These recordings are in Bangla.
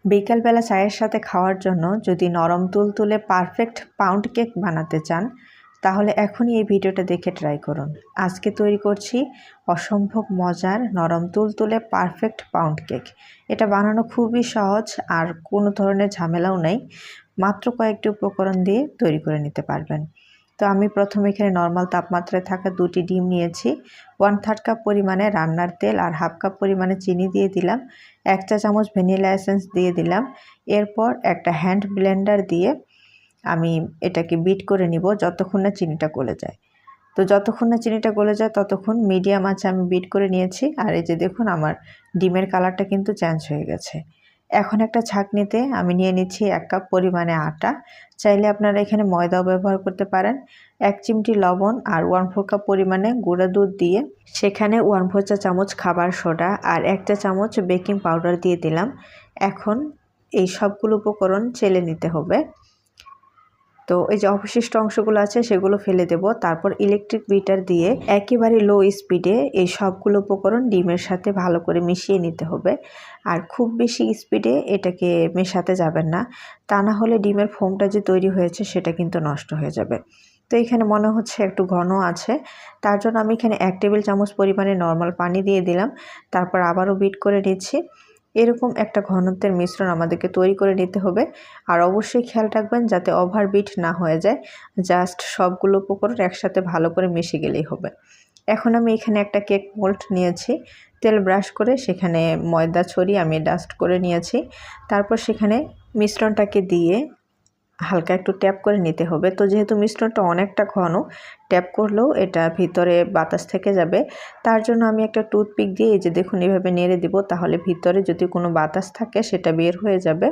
বিকালবেলা চায়ের সাথে খাওয়ার জন্য যদি নরম তুলতুলে পারফেক্ট পাউন্ড কেক বানাতে চান তাহলে এখনই এই ভিডিওটা দেখে ট্রাই করুন। আজকে তৈরি করছি অসম্ভব মজার নরম তুলতুলে পারফেক্ট পাউন্ড কেক। এটা বানানো খুবই সহজ আর কোনো ধরনের ঝামেলাও নেই। মাত্র কয়েকটি উপকরণ দিয়ে তৈরি করে নিতে পারবেন। তো আমি প্রথমে এখানে নর্মাল তাপমাত্রায় থাকা 2টি ডিম নিয়েছি, 1/3 কাপ পরিমাণে রান্নার তেল আর 1/2 কাপ পরিমাণে চিনি দিয়ে দিলাম, 1 চা চামচ ভ্যানিলা এসেন্স দিয়ে দিলাম। এরপর একটা হ্যান্ড ব্লেন্ডার দিয়ে আমি এটাকে বিট করে নিব যতক্ষণ না চিনিটা গলে যায়। তো যতক্ষণ না চিনিটা গলে যায় ততক্ষণ মিডিয়াম আঁচে আমি বিট করে নিয়েছি। আর এই যে দেখুন আমার ডিমের কালারটা কিন্তু চেঞ্জ হয়ে গেছে। এখন একটা ছাঁকনিতে আমি নিয়ে নিচ্ছি 1 কাপ পরিমাণে আটা। চাইলে আপনারা এখানে ময়দাও ব্যবহার করতে পারেন। 1 চিমটি লবণ আর 1/4 কাপ পরিমাণে গুঁড়া দুধ দিয়ে সেখানে 1/4 চা চামচ খাবার সোডা আর 1 চা চামচ বেকিং পাউডার দিয়ে দিলাম। এখন এই সবগুলো উপকরণ চেলে নিতে হবে। তো এই যে অবশিষ্ট অংশগুলো আছে সেগুলো ফেলে দেব। তারপর ইলেকট্রিক বিটার দিয়ে একেবারে লো স্পিডে এই সবগুলো উপকরণ ডিমের সাথে ভালো করে মিশিয়ে নিতে হবে। আর খুব বেশি স্পিডে এটাকে মেশাতে যাবেন না, তা না হলে ডিমের ফোমটা যে তৈরি হয়েছে সেটা কিন্তু নষ্ট হয়ে যাবে। তো এখানে মনে হচ্ছে একটু ঘন আছে, তার জন্য আমি এখানে 1 টেবিল চামচ পরিমাণে নর্মাল পানি দিয়ে দিলাম। তারপর আবারও বিট করে নিচ্ছি। এরকম একটা ঘনত্বের মিশ্রণ আমাদেরকে তৈরি করে নিতে হবে। আর অবশ্যই খেয়াল রাখবেন যাতে ওভার বিট না হয়ে যায়, জাস্ট সবগুলো উপকরণ একসাথে ভালো করে মিশে গেলেই হবে। এখন আমি এখানে একটা কেক মোল্ড নিয়েছি, তেল ব্রাশ করে সেখানে ময়দা ছড়িয়ে আমি ডাস্ট করে নিয়েছি। তারপর সেখানে মিশ্রণটাকে দিয়ে হালকা একটু ট্যাপ করে নিতে হবে। তো যেহেতু মিশ্রণটা অনেকটা ঘন, ট্যাপ করলেও এটা ভিতরে বাতাস থেকে যাবে, তার জন্য আমি একটা টুথপিক দিয়ে এই যে দেখুন এভাবে নেড়ে দিব, তাহলে ভিতরে যদি কোনো বাতাস থাকে সেটা বের হয়ে যাবে।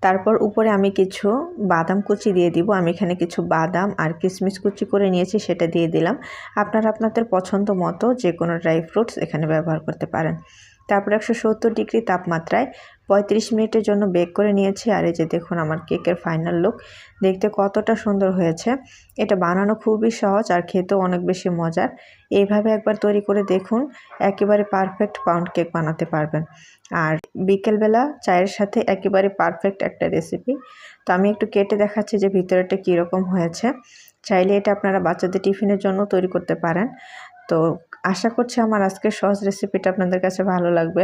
তারপর উপরে আমি কিছু বাদাম কুচি দিয়ে দিব। আমি এখানে কিছু বাদাম আর কিশমিশ কুচি করে নিয়েছি, সেটা দিয়ে দিলাম। আপনারা আপনাদের পছন্দ মতো যে কোনো ড্রাই ফ্রুটস এখানে ব্যবহার করতে পারেন। তারপর 170 ডিগ্রি তাপমাত্রায় 35 মিনিটের জন্য বেক করে নিয়েছি। আর এই যে দেখুন আমার কেকের ফাইনাল লুক দেখতে কতটা সুন্দর হয়েছে। এটা বানানো খুবই সহজ আর খেতেও অনেক বেশি মজার। এইভাবে একবার তৈরি করে দেখুন, একেবারে পারফেক্ট পাউন্ড কেক বানাতে পারবেন। আর বিকেলবেলা চায়ের সাথে একেবারে পারফেক্ট একটা রেসিপি। তো আমি একটু কেটে দেখাচ্ছি যে ভিতরেটা কীরকম হয়েছে। চাইলে এটা আপনারা বাচ্চাদের টিফিনের জন্য তৈরি করতে পারেন। তো আশা করছি আমার আজকের সহজ রেসিপিটা আপনাদের কাছে ভালো লাগবে।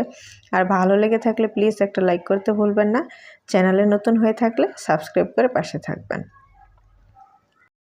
আর ভালো লেগে থাকলে প্লিজ একটা লাইক করতে ভুলবেন না। চ্যানেলে নতুন হয়ে থাকলে সাবস্ক্রাইব করে পাশে থাকবেন।